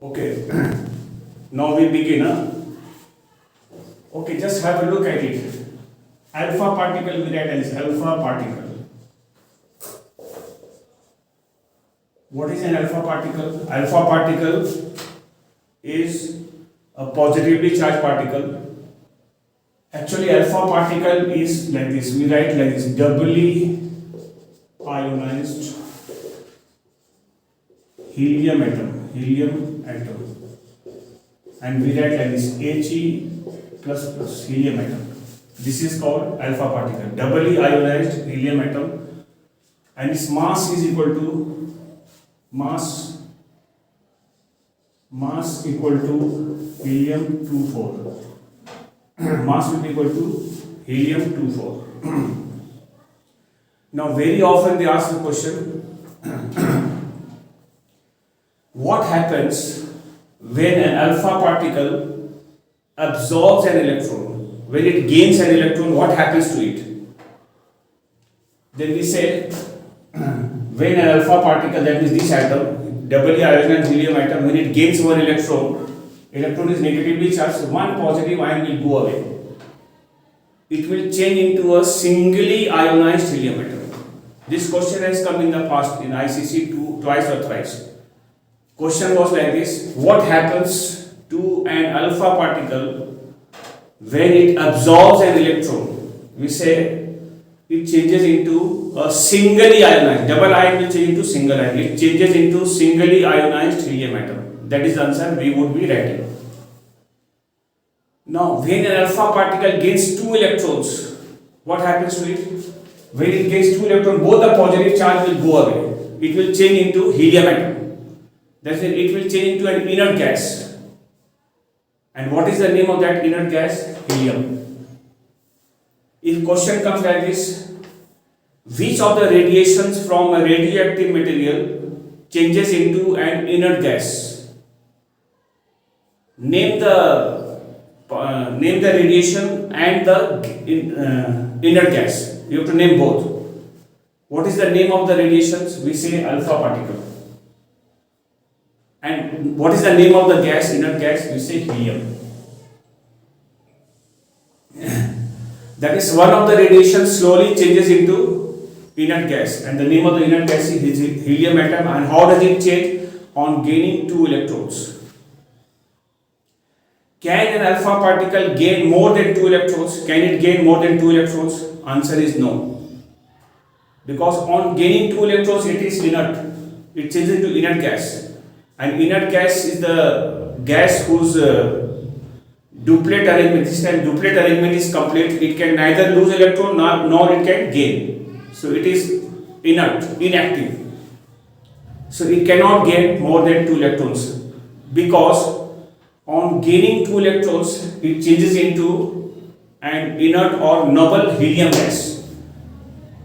Okay, now we begin. Okay, just have a look at it. Alpha particle, we write as alpha particle. What is an alpha particle? Alpha particle is a positively charged particle. Actually, alpha particle is like this. We write like this: doubly ionized helium atom, and we write like this: He plus helium atom. This is called alpha particle, doubly ionized helium atom, and its mass is equal to mass equal to helium 24. Mass will be equal to helium 24. Now, very often they ask the question, what happens when an alpha particle absorbs an electron? When it gains an electron, what happens to it? Then we say, when an alpha particle, that is this atom, doubly ionized helium atom, when it gains one electron is negatively charged, so one positive ion will go away. It will change into a singly ionized helium atom. This question has come in the past in ICC twice or thrice. Question was like this: what happens to an alpha particle when it absorbs an electron? We say it changes into a singly ionized, double ion will change into single ion. It changes into singly ionized helium atom. That is the answer we would be writing. Now, when an alpha particle gains two electrons, what happens to it? When it gains two electrons, both the positive charge will go away. It will change into helium atom. That is, it will change into an inert gas. And what is the name of that inert gas? Helium. If question comes like this, which of the radiations from a radioactive material changes into an inert gas? Name the radiation and the inert gas. You have to name both. What is the name of the radiations? We say alpha particle. And what is the name of the gas, inert gas? We say helium. That is, one of the radiations slowly changes into inert gas, and the name of the inert gas is helium atom. And how does it change? On gaining two electrons. Can an alpha particle gain more than two electrons? Can it gain more than two electrons? Answer is no. Because on gaining two electrons, it is inert. It changes into inert gas. And inert gas is the gas whose duplet arrangement, this time duplet arrangement is complete. It can neither lose electron nor it can gain. So it is inert, inactive. So it cannot gain more than two electrons, because on gaining two electrons, it changes into an inert or noble helium gas.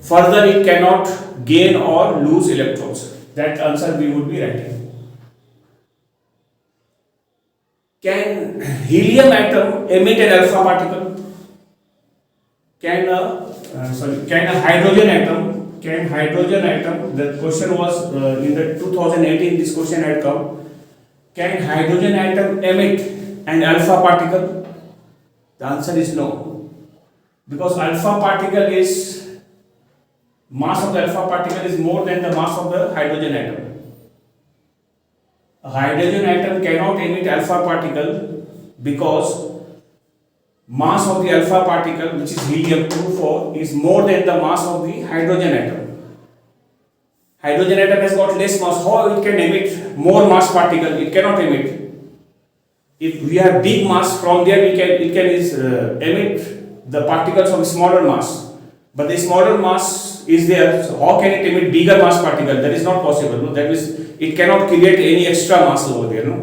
Further, it cannot gain or lose electrons. That answer we would be writing. Can helium atom emit an alpha particle? Can a hydrogen atom, the question was in the 2018, this question had come. Can hydrogen atom emit an alpha particle? The answer is no. Because alpha particle is, mass of the alpha particle is more than the mass of the hydrogen atom. A hydrogen atom cannot emit alpha particle because mass of the alpha particle, which is helium 24, is more than the mass of the hydrogen atom. Hydrogen atom has got less mass. How it can emit more mass particle? It cannot emit. If we have big mass, from there it can emit the particles of smaller mass. But the smaller mass is there, so how can it emit bigger mass particle? That is not possible. No? That means it cannot create any extra mass over there. No?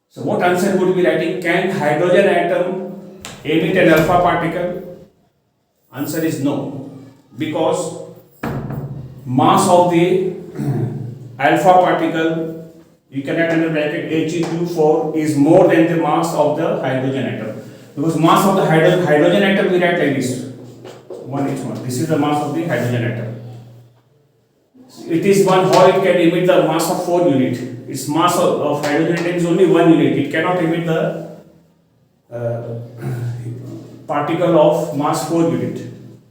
So what answer would be writing? Can hydrogen atom emit an alpha particle? Answer is no, because mass of the alpha particle, you can write under bracket He24, is more than the mass of the hydrogen atom. Because mass of the hydrogen atom, we write like this, 1H1. This is the mass of the hydrogen atom. It is one how it can emit the mass of 4 unit. Its mass of hydrogen atom is only 1 unit. It cannot emit the particle of mass 4 unit.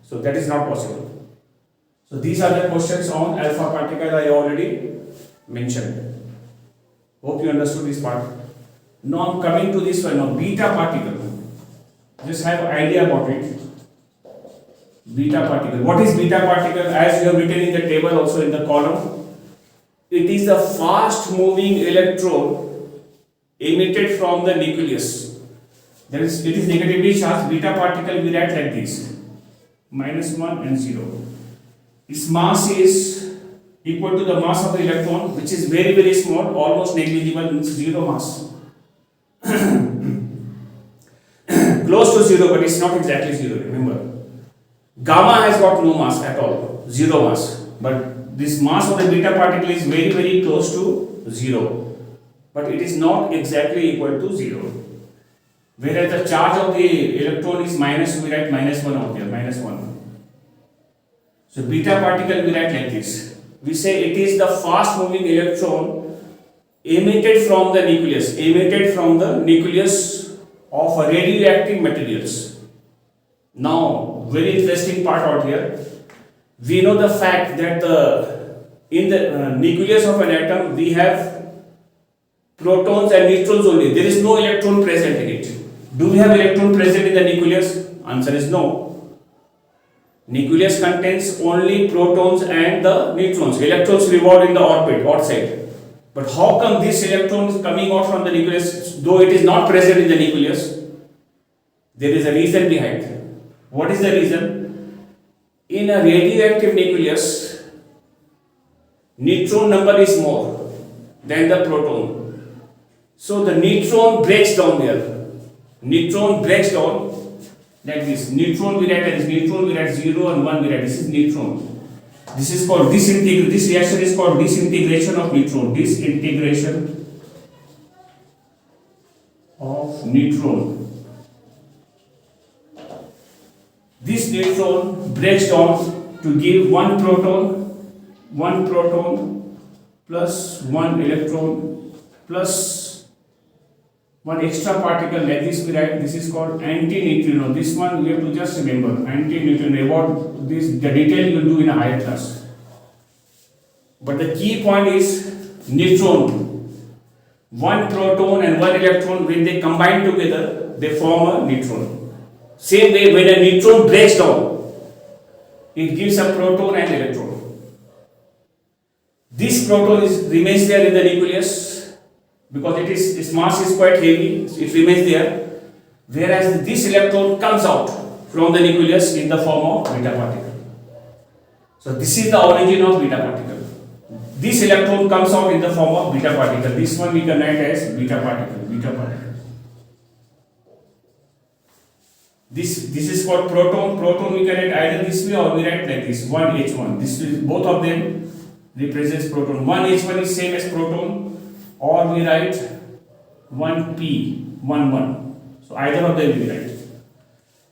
So that is not possible. So these are the questions on alpha particle I already mentioned. Hope you understood this part. Now I'm coming to this one now, beta particle. Just have an idea about it. Beta particle. What is beta particle? As you have written in the table, also in the column, it is the fast moving electron emitted from the nucleus. That is, it is negatively charged. Beta particle we write like this: -1 and 0. Its mass is equal to the mass of the electron, which is very, very small, almost negligible, means 0 mass. Close to 0, but it's not exactly 0, remember. Gamma has got no mass at all, 0 mass. But this mass of the beta particle is very, very close to 0. But it is not exactly equal to 0. Whereas the charge of the electron is minus, we write -1 out there, -1. So beta particle we write like this. We say it is the fast moving electron emitted from the nucleus of radioactive materials. Now, very interesting part out here. We know the fact that in the nucleus of an atom we have protons and neutrons only. There is no electron present in it. Do we have electron present in the nucleus? Answer is no. Nucleus contains only protons and the neutrons. Electrons revolve in the orbit outside. But how come this electron is coming out from the nucleus, though it is not present in the nucleus? There is a reason behind. What is the reason? In a radioactive nucleus, neutron number is more than the proton. So the neutron breaks down there. Neutron breaks down like this. Neutron we write as neutron, we write 0 and 1 we write. This is neutron. This is called disintegration. This reaction is called disintegration of neutron. Disintegration of neutron. This neutron breaks down to give one proton plus one electron plus one extra particle like this we write. This is called antineutrino. This one we have to just remember, antineutrino. About this, the detail you will do in a higher class. But the key point is neutron. One proton and one electron, when they combine together, they form a neutron. Same way, when a neutron breaks down, it gives a proton and electron. This proton remains there in the nucleus because its mass is quite heavy, it remains there. Whereas this electron comes out from the nucleus in the form of beta particle. So this is the origin of beta particle. This electron comes out in the form of beta particle. This one we can write as beta particle. This is called proton. Proton we can write either this way or we write like this, 1H1. This is, both of them represents proton. 1H1 is same as proton, or we write 1P11. So either of them we write.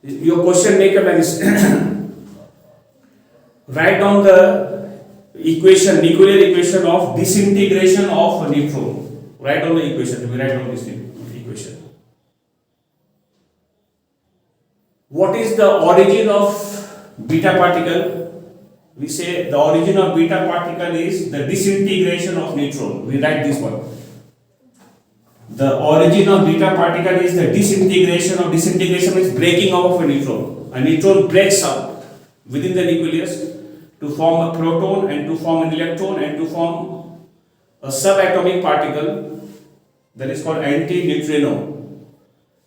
Your question may come like this. Write down the equation, nuclear equation of disintegration of a neutron. Write down the equation. We write down this equation. What is the origin of beta particle? We say the origin of beta particle is the disintegration of neutron. We write this one. The origin of beta particle is the disintegration is breaking up of a neutron. A neutron breaks up within the nucleus to form a proton and to form an electron and to form a subatomic particle that is called antineutrino.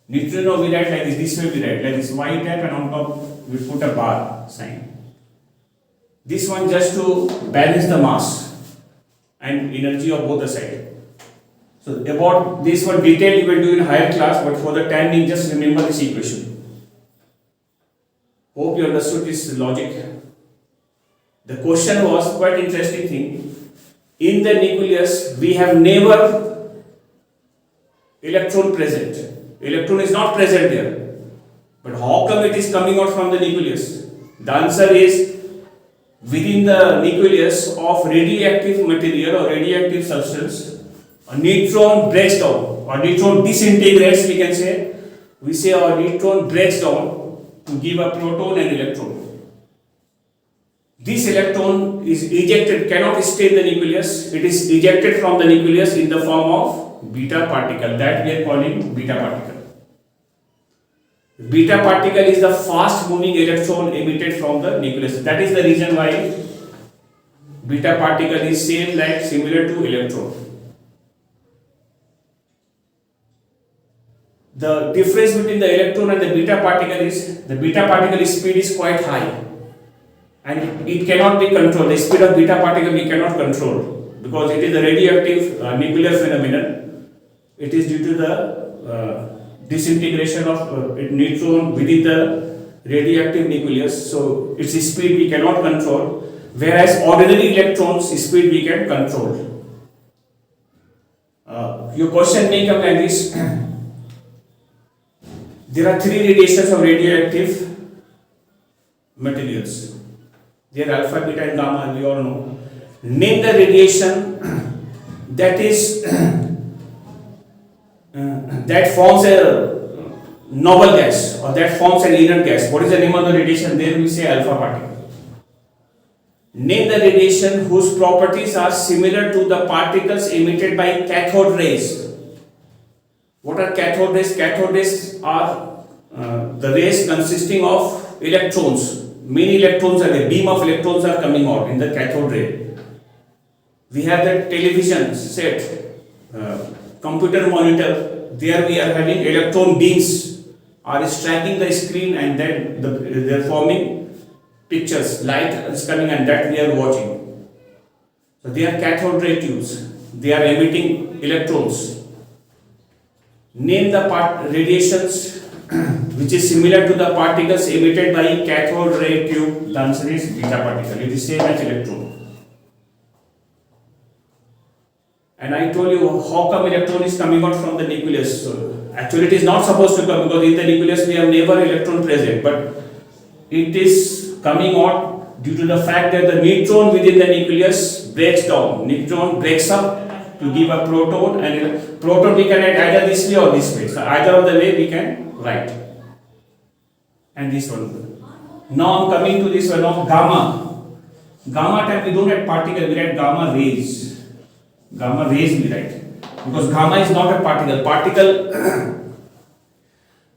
Neutrino we write like this way we write like this, Y type, and on top we put a bar sign. This one just to balance the mass and energy of both the sides. So about this one detail you will do in higher class, but for the time being just remember this equation. Hope you understood this logic. The question was quite interesting thing. In the nucleus we have never electron present. Electron is not present there. But how come it is coming out from the nucleus? The answer is within the nucleus of radioactive material or radioactive substance, a neutron breaks down or neutron disintegrates, we can say. We say a neutron breaks down to give a proton and electron. This electron is ejected, cannot stay in the nucleus, it is ejected from the nucleus in the form of beta particle, that we are calling beta particle. Beta particle is the fast moving electron emitted from the nucleus. That is the reason why beta particle is similar to electron. The difference between the electron and the beta particle is the beta particle speed is quite high and it cannot be controlled. The speed of beta particle we cannot control because it is a radioactive nuclear phenomenon. It is due to the disintegration of neutron within the radioactive nucleus, so its speed we cannot control, whereas ordinary electrons speed we can control. Your question may come like this. There are three radiations of radioactive materials. They are alpha, beta and gamma, we all know. Name the radiation that is that forms a noble gas or that forms an inert gas. What is the name of the radiation? There we say alpha particle. Name the radiation whose properties are similar to the particles emitted by cathode rays. What are cathode rays? Cathode rays are the rays consisting of electrons. Many electrons are there, beam of electrons are coming out in the cathode ray. We have the television set, computer monitor, there we are having electron beams are striking the screen and then they are forming pictures, light is coming and that we are watching. So they are cathode ray tubes, they are emitting electrons. Name the radiations which is similar to the particles emitted by cathode ray tube. The answer is beta particle, it is same as electron. And I told you how come electron is coming out from the nucleus. So actually it is not supposed to come because in the nucleus we have never electron present, but it is coming out due to the fact that the neutron within the nucleus breaks down. Neutron breaks up to give a proton, and proton we can write either this way or this way. So either of the way we can write. And this one. Now I am coming to this one of gamma. Gamma time we don't write particle, we write gamma rays. Gamma rays we write because gamma is not a particle.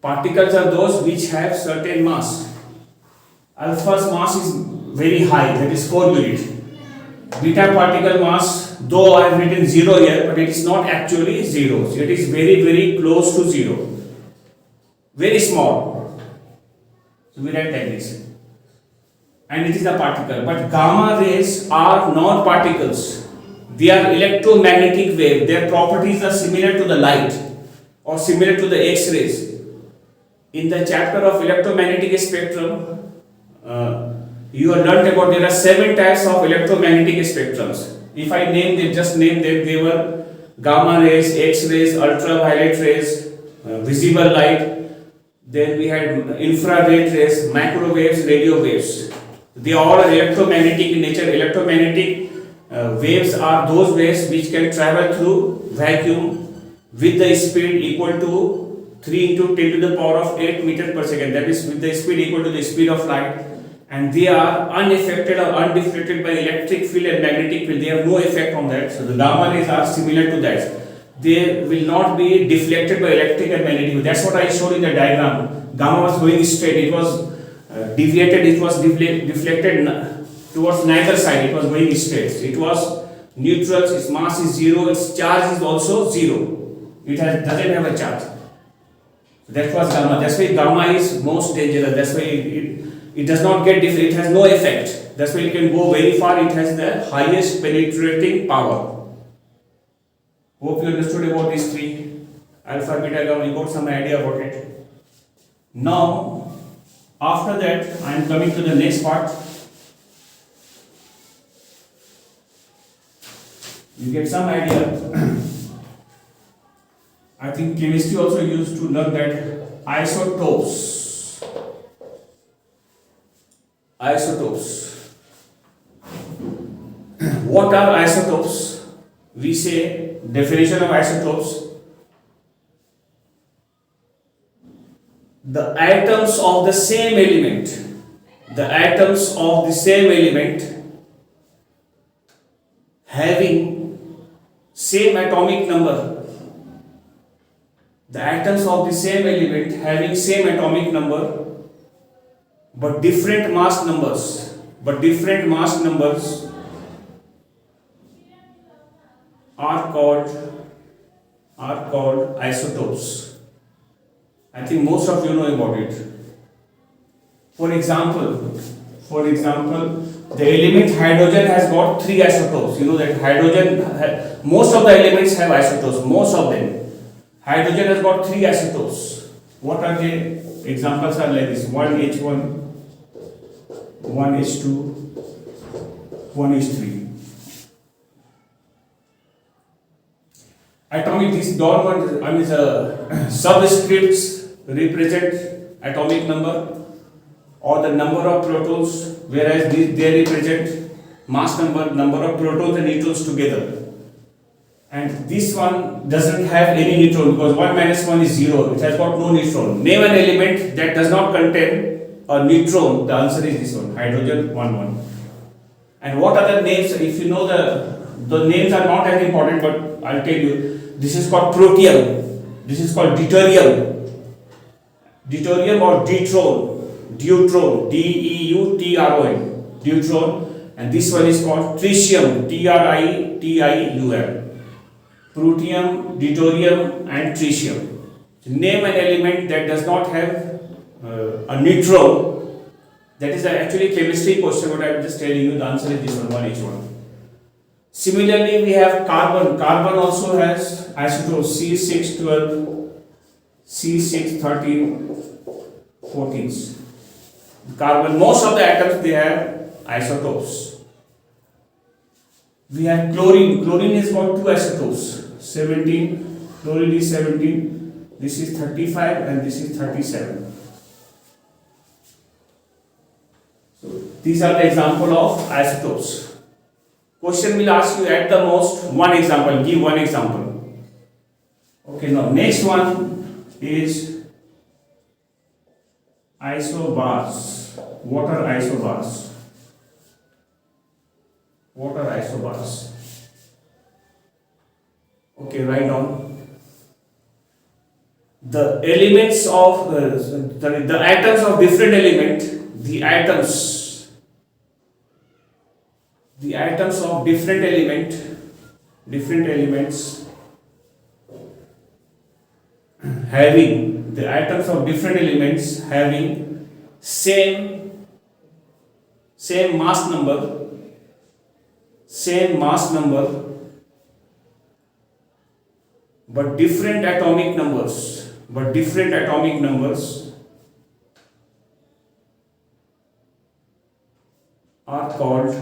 Particles are those which have certain mass. Alpha's mass is very high, that is 4 units. Beta particle mass, though I have written 0 here, but it is not actually 0. So it is very, very close to 0. Very small. So we write like this. And it is a particle. But gamma rays are not particles. They are electromagnetic wave. Their properties are similar to the light or similar to the X-rays. In the chapter of electromagnetic spectrum, you have learnt about there are 7 types of electromagnetic spectrums. If I name them, just name them, they were gamma rays, X-rays, ultraviolet rays, visible light. Then we had infrared rays, microwaves, radio waves. They all are electromagnetic in nature. Electromagnetic waves are those waves which can travel through vacuum with the speed equal to 3 into 10 to the power of 8 meters per second. That is with the speed equal to the speed of light. And they are unaffected or undeflected by electric field and magnetic field. They have no effect on that. So the gamma rays are similar to that. They will not be deflected by electric and magnetic field. That's what I showed in the diagram. Gamma was going straight. It was deviated. It was deflected towards neither side. It was going straight. It was neutral. Its mass is 0. Its charge is also 0. It doesn't have a charge. That was gamma. That's why gamma is most dangerous. That's why it does not get it has no effect. That's why it can go very far. It has the highest penetrating power. Hope you understood about these three. Alpha, beta, gamma. You got some idea about it. Now, after that, I am coming to the next part. You get some idea. I think chemistry also used to learn that isotopes. What are isotopes? We say definition of isotopes: the atoms of the same element, the atoms of the same element having same atomic number, the atoms of the same element having same atomic number but different mass numbers, are called isotopes. I think most of you know about it. For example, the element hydrogen has got 3 isotopes. You know that most of the elements have isotopes, most of them. Hydrogen has got 3 isotopes. What are the examples? Are like this: 1H1, 1H2, 1H3. Atomic, this dot one, subscripts represent atomic number or the number of protons, whereas they represent mass number of protons and neutrons together. And this one doesn't have any neutron because 1 minus 1 is 0. It has got no neutron. Name an element that does not contain a neutron. The answer is this one: hydrogen 1, 1. And what are the names? If you know the names are not as important, but I'll tell you. This is called protium. This is called deuterium. Deuterium or deuteron. D-E-U-T-R-O-N. Deuteron. And this one is called tritium. T-R-I-T-I-U-M. Protium, deuterium, and tritium. Name an element that does not have a neutron. That is actually a chemistry question, but I'm just telling you the answer is this one, 1H1. Similarly, we have carbon. Carbon also has isotopes: C612, C613, 14. Carbon, most of the atoms they have isotopes. We have chlorine. Chlorine has got 2 isotopes: 17. Chlorine is 17. This is 35 and this is 37. So these are the example of isotopes. Question will ask you at the most one example. Give one example. Okay, now next one is isobars. What are isobars? Okay, write down. The elements of the atoms of different element. The atoms of different elements having same mass number but different atomic numbers are called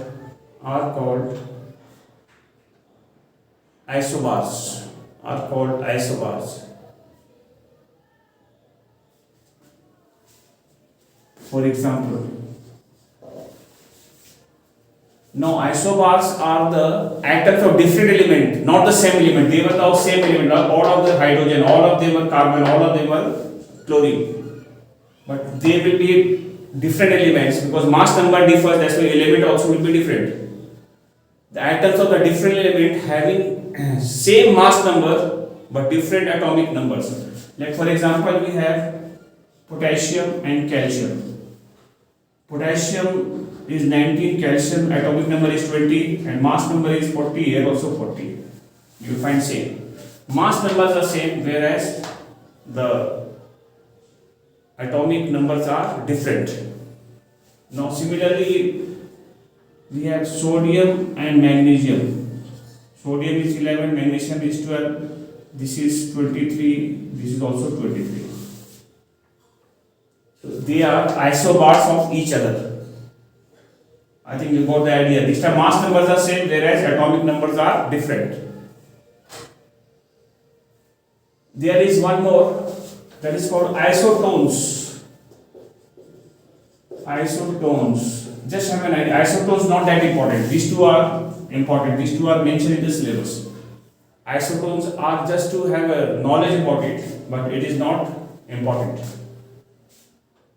isobars. For example, now isobars are the atoms of different element, not the same element. They were now same element. All of the hydrogen, all of them were carbon, all of them were chlorine. But they will be different elements because mass number differs. That's why element also will be different. The atoms of the different element having same mass number but different atomic numbers. Like for example, we have potassium and calcium. Potassium is 19, calcium atomic number is 20 and mass number is 40, here also 40. You will find same. Mass numbers are same whereas the atomic numbers are different. Now similarly, we have sodium and magnesium. Sodium is 11, magnesium is 12. This is 23, this is also 23. So they are isobars of each other. I think you got the idea. This time mass numbers are same whereas atomic numbers are different. There is one more that is called isotones. Just have an idea. Isotones not that important. These two are important. These two are mentioned in the syllabus. Isotones are just to have a knowledge about it, but it is not important.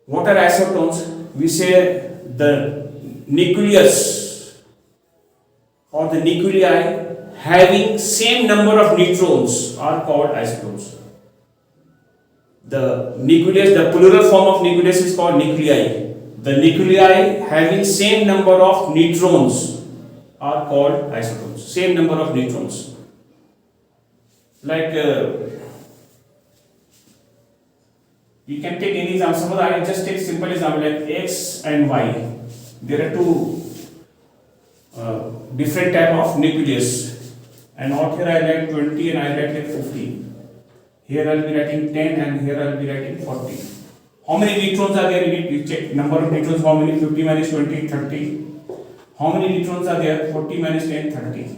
What are isotones? We say the nucleus or the nuclei having same number of neutrons are called isotones. The nucleus, the plural form of nucleus is called nuclei. The nuclei having same number of neutrons are called isotones. Same number of neutrons. Like you can take any example. Suppose I just take simple example like X and Y. There are two different type of nucleus, and out here I write 20 and I write like 50. Here I will be writing 10 and here I will be writing 40. How many neutrons are there in it? You check number of neutrons. How many? 50 minus 20, 30. How many neutrons are there? 40 minus 10, 30.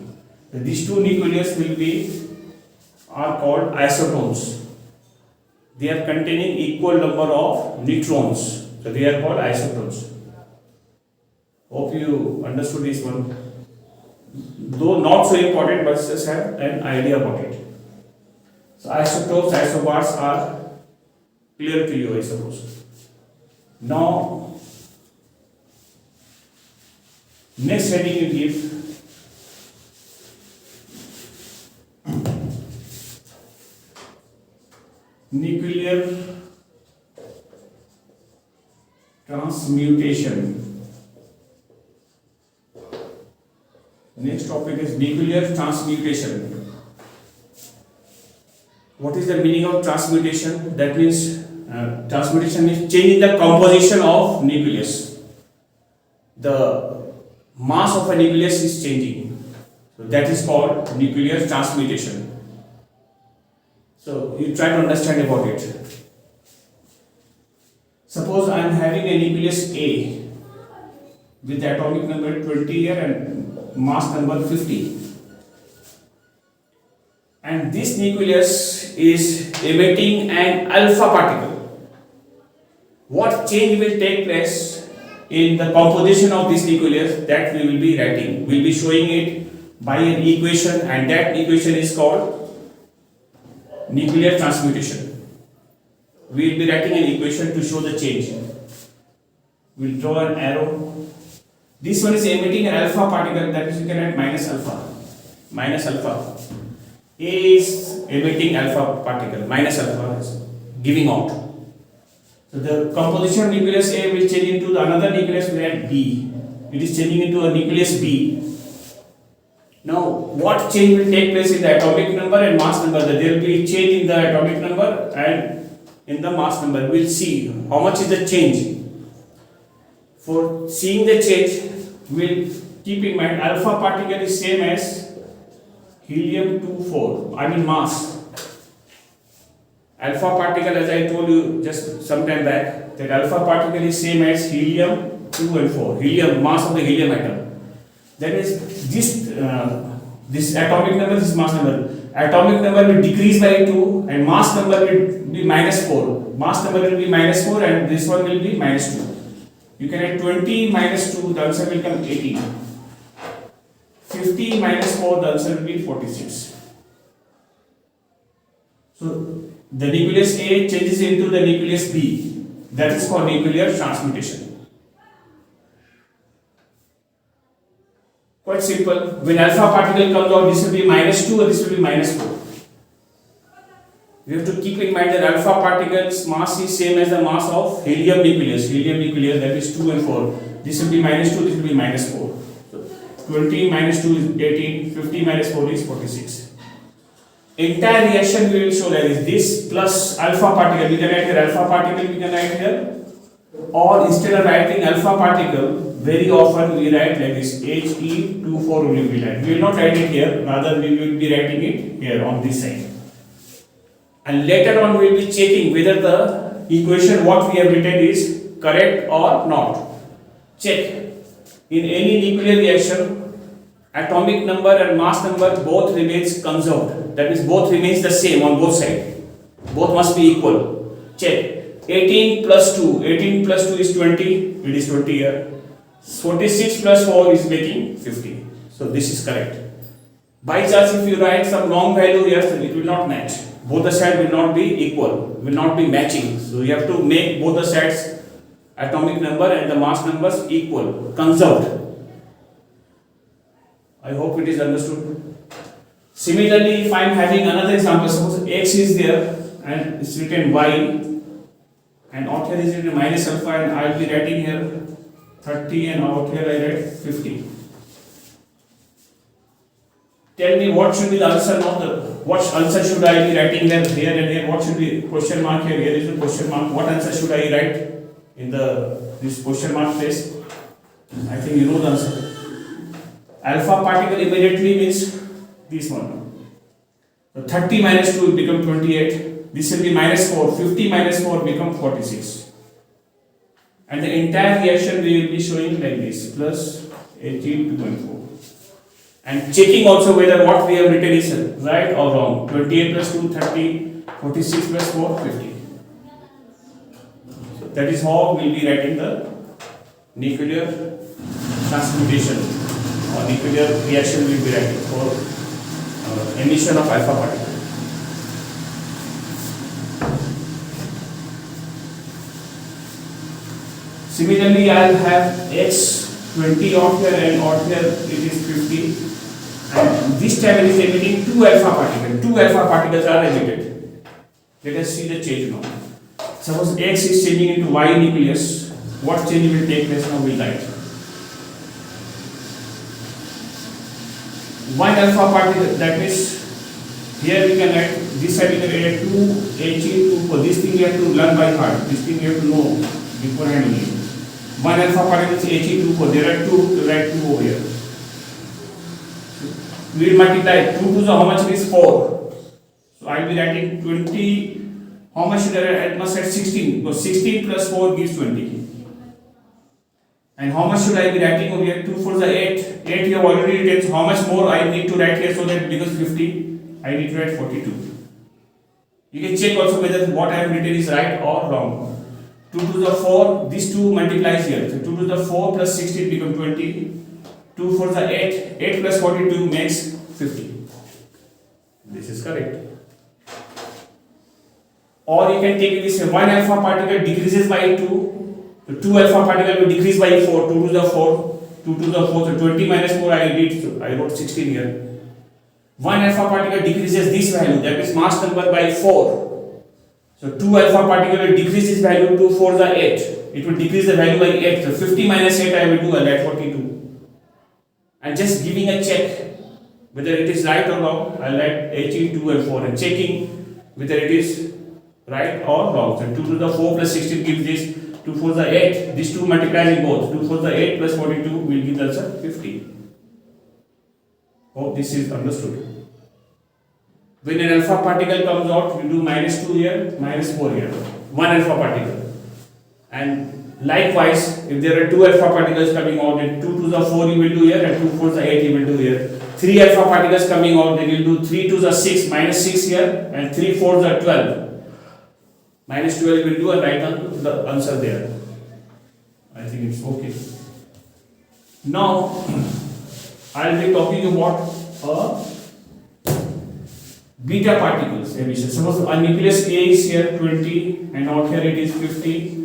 So these two nucleus are called isotones. They are containing equal number of neutrons. So they are called isotones. Hope you understood this one. Though not so important, but just have an idea about it. So isotopes, isobars are clear to you, I suppose. Now, next heading you give nuclear transmutation. Next topic is nuclear transmutation. What is the meaning of transmutation? That means transmutation means changing the composition of nucleus. The mass of a nucleus is changing. So that is called nuclear transmutation. So you try to understand about it. Suppose I am having a nucleus A with atomic number 20 here and mass number 50. And this nucleus is emitting an alpha particle. What change will take place in the composition of this nucleus, that we will be writing. We will be showing it by an equation, and that equation is called nuclear transmutation. We will be writing an equation to show the change. We will draw an arrow. This one is emitting an alpha particle, that is you can write minus alpha. Minus alpha. A is emitting alpha particle, minus alpha is giving out. So the composition of nucleus A will change into another nucleus we had B. It is changing into a nucleus B. Now, what change will take place in the atomic number and mass number? There will be change in the atomic number and in the mass number. We will see how much is the change. For seeing the change, we will keep in mind alpha particle is same as helium-24, I mean mass. Alpha particle, as I told you just some time back, that alpha particle is same as helium-2 and 4. Helium, mass of the helium atom. That is this atomic number, this mass number. Atomic number will decrease by 2 and mass number will be minus 4. Mass number will be minus 4 and this one will be minus 2. You can add 20 minus 2, the answer will come 18. 50 minus 4, the answer will be 46. So the nucleus A changes into the nucleus B. That is called nuclear transmutation. Quite simple. When alpha particle comes out, this will be minus 2 and this will be minus 4. We have to keep in mind that alpha particle's mass is same as the mass of helium nucleus. Helium nucleus, that is 2 and 4. This will be minus 2, this will be minus 4. 20 minus 2 is 18, 50 minus 4 is 46. Entire reaction we will show like this plus alpha particle, we can write here alpha particle, we can write here, or instead of writing alpha particle, very often we write like this He24 only we write. We will not write it here, rather we will be writing it here on this side. And later on we will be checking whether the equation what we have written is correct or not. Check. In any nuclear reaction, atomic number and mass number both remains conserved. That means both remains the same on both sides. Both must be equal. Check. 18 plus 2. 18 plus 2 is 20. It is 20 here. 46 plus 4 is making 50. So this is correct. By chance, if you write some wrong value here, it will not match. Both the sets will not be equal, will not be matching. So you have to make both the sets atomic number and the mass numbers equal, conserved. I hope it is understood. Similarly, if I am having another example, suppose x is there and it's written y, and out here is written minus alpha, and I will be writing here 30 and out here I write 50. Tell me what should be the answer now. What answer should I be writing here and here? What should be question mark here? Here is the question mark. What answer should I write in this question mark place? I think you know the answer. Alpha particle immediately means this one. So 30 minus 2 will become 28. This will be minus 4. 50 minus 4 become 46. And the entire reaction we will be showing like this, plus 18.4. And checking also whether what we have written is right or wrong. 28 plus 2, 30, 46 plus 4, 50. So that is how we will be writing the nuclear transmutation or nuclear reaction we will be writing for emission of alpha particle. Similarly, I will have X 20 out here and out here it is 50. And this time it is emitting 2 alpha particles. 2 alpha particles are emitted. Let us see the change now. Suppose X is changing into Y nucleus. What change will take place now? We write 1 alpha particle. That means here we can write this side we can write 2 He2 for this thing we have to learn by heart. This thing we have to know beforehand only. 1 alpha particle is He2 there are 2 to write 2 over here. We will multiply 2 to the how much is 4. So I will be writing 20. How much should I write? I must write 16. Because 16 plus 4 gives 20. And how much should I be writing over here? 2 for the 8. 8 you have already written. So how much more I need to write here so that it becomes 50? I need to write 42. You can check also whether what I have written is right or wrong. 2 to the 4. These 2 multiplies here. So 2 to the 4 plus 16 become 20. 2 for the 8, 8 plus 42 makes 50. This is correct. Or you can take this 1 alpha particle decreases by 2. So 2 alpha particle will decrease by 4, 2 to the 4, 2 to the 4, so 20 minus 4 I did, so I wrote 16 here. 1 alpha particle decreases this value, that is mass number by 4. So 2 alpha particle will decrease this value to 4 the 8. It will decrease the value by 8. So 50 minus 8 I will do, I write 42. And just giving a check whether it is right or wrong, I will write He 2 and 4 and checking whether it is right or wrong. So 2 to the 4 plus 16 gives this, 2 4 the 8, these 2 multiplying both, 2 4 the 8 plus 42 will give the answer 50. Hope this is understood. When an alpha particle comes out, you do minus 2 here, minus 4 here, 1 alpha particle. And likewise, if there are 2 alpha particles coming out, then 2 to the 4 you will do here and 2 4 the 8 you will do here. 3 alpha particles coming out, then you will do 3 to the 6, minus 6 here, and 3 4 the 12. Minus 12 you will do and write down the answer there. I think it's okay. Now, I will be talking about beta particles emission. Suppose a nucleus A is here 20 and out here it is 50.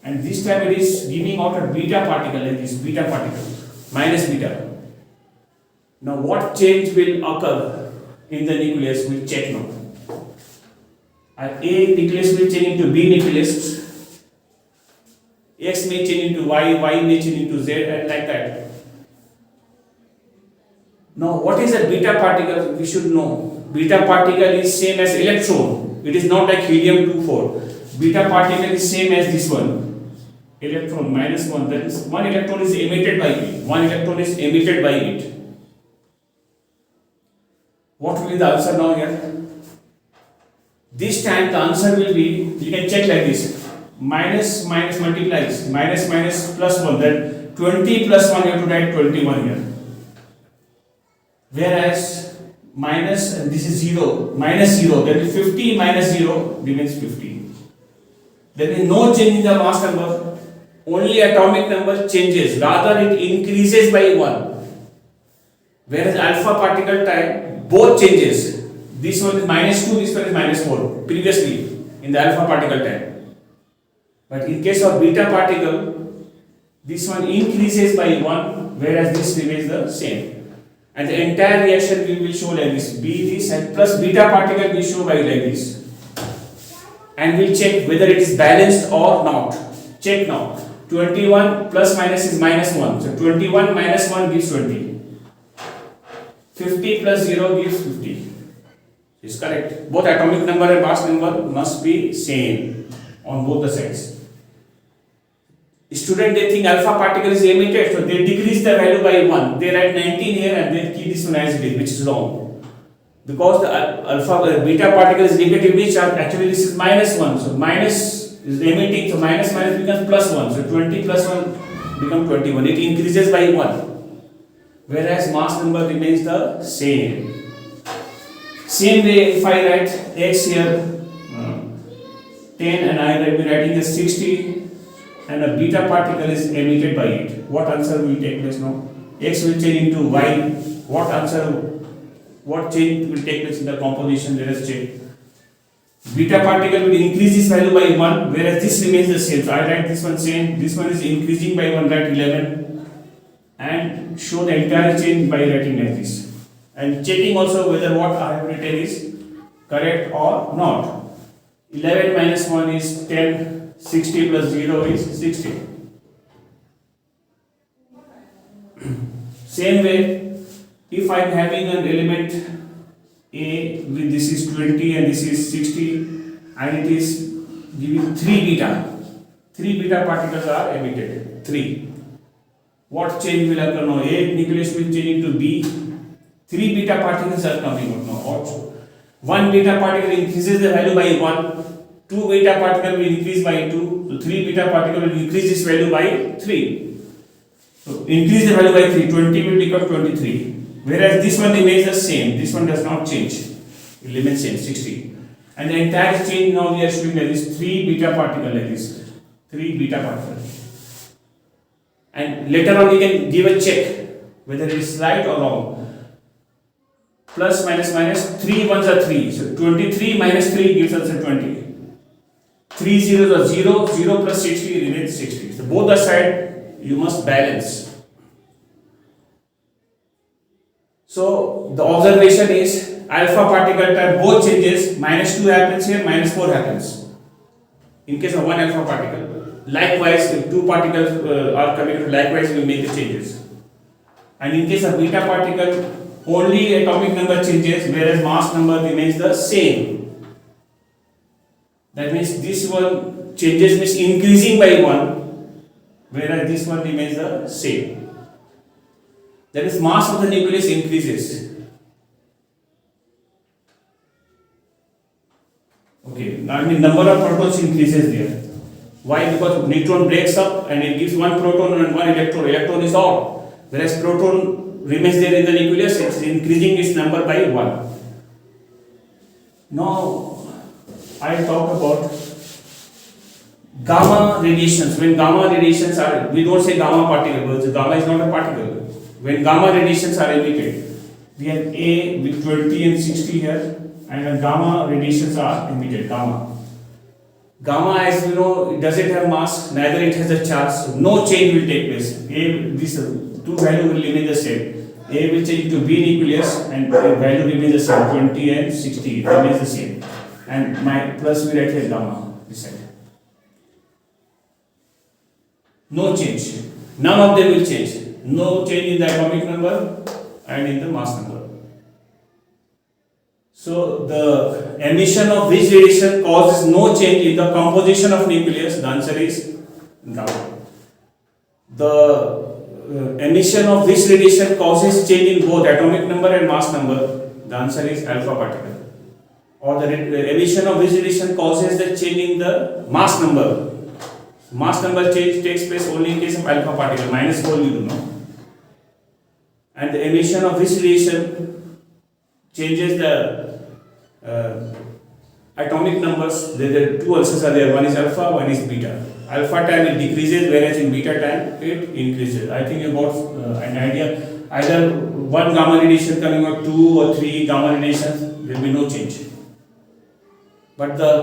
And this time it is giving out a beta particle like this, beta particle, minus beta. Now what change will occur in the nucleus? We will check now. A nucleus will change into B nucleus, X may change into Y, Y may change into Z, and like that. Now what is a beta particle? We should know. Beta particle is same as electron. It is not like helium-24. Beta particle is same as this one. Electron minus 1, that is 1 electron is emitted by it. 1 electron is emitted by it. What will be the answer now here? This time the answer will be, you can check like this. Minus minus multiplies. Minus minus plus 1. Then 20 plus 1 you have to write 21 here. Whereas minus, and this is 0. Minus 0. That is 50 minus 0 remains 50. There is no change in the mass number. Only atomic number changes, rather it increases by 1. Whereas alpha particle time both changes. This one is -2, this one is -4 previously in the alpha particle time. But in case of beta particle, this one increases by 1, whereas this remains the same. And the entire reaction we will show like this. B this and plus beta particle we show by like this. And we'll check whether it is balanced or not. Check now. 21 plus minus is -1. So 21 minus 1 gives 20. 50 plus 0 gives 50. Is correct. Both atomic number and mass number must be same on both the sides. Student, they think alpha particle is emitted, so they decrease the value by 1. They write 19 here and they keep this one as it is, which is wrong. Because the beta particle is negatively charged, actually this is -1. So minus is emitting, so minus becomes +1. So 20 plus 1 becomes 21. It increases by 1. Whereas mass number remains the same. Same way, if I write x here 10 and I will be writing as 60 and a beta particle is emitted by it, what answer will take place now? X will change into y. What change will take place in the composition? Let us check. Beta particle will increase this value by 1, whereas this remains the same. So I write this one same. This one is increasing by 1, write 11. And show the entire change by writing like this. And checking also whether what I have written is correct or not. 11 minus 1 is 10. 60 plus 0 is 60. Same way, if I am having an element A with this is 20 and this is 60 and it is giving 3 beta. 3 beta particles are emitted. 3. What change will occur now? A nucleus will change into B. 3 beta particles are coming out now. Also, 1 beta particle increases the value by 1. 2 beta particle will increase by 2. So 3 beta particle will increase this value by 3. So increase the value by 3. 20 will become 23. Whereas this one remains the same. This one does not change. It remains same, 60. And the entire change now we are showing that is 3 beta particle like this. 3 beta particles. And later on we can give a check whether it is right or wrong. Plus minus 3 ones are 3. So 23 minus 3 gives us a 20. 3 zeros are 0. 0 plus 60 remains 60. So both the side you must balance. So the observation is alpha particle time both changes. -2 happens here, -4 happens. In case of one alpha particle. Likewise, if 2 particles are coming, likewise we make the changes. And in case of beta particle, only atomic number changes, whereas mass number remains the same. That means this one changes means increasing by 1, whereas this one remains the same. That is, mass of the nucleus increases. Okay, I mean number of protons increases there. Why? Because neutron breaks up and it gives 1 proton and 1 electron. Electron is odd. Whereas proton remains there in the nucleus, it is increasing its number by 1. Now, I talk about gamma radiations. When gamma radiations are, we don't say gamma particle, because gamma is not a particle. When gamma radiations are emitted, we have A with 20 and 60 here, and when gamma radiations are emitted, Gamma, as you know, it doesn't have mass, neither it has a charge, so no change will take place. This 2 value will remain the same. A will change to B nucleus and the value remains the same, 20 and 60 remains the same. And my plus we write here gamma this side. No change. None of them will change. No change in the atomic number and in the mass number. So the emission of which radiation causes no change in the composition of nucleus? The answer is gamma. The emission of which radiation causes change in both atomic number and mass number? The answer is alpha particle. Or the emission of which radiation causes the change in the mass number? Mass number change takes place only in case of alpha particle, -4 you do know. And the emission of which radiation changes the atomic numbers? There are 2 answers are there. One is alpha, one is beta. Alpha time it decreases, whereas in beta time it increases. I think you got an idea either one gamma radiation coming out 2 or 3 gamma radiations, there will be no change. But the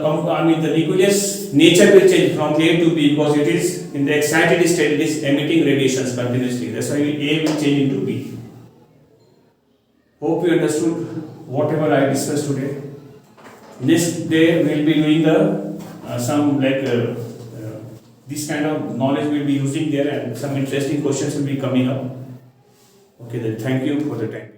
nucleus nature will change from A to B because it is in the excited state, it is emitting radiations continuously. That's why A will change into B. Hope you understood whatever I discussed today. Next day we will be doing this kind of knowledge we will be using there, and some interesting questions will be coming up. Okay, then thank you for the time.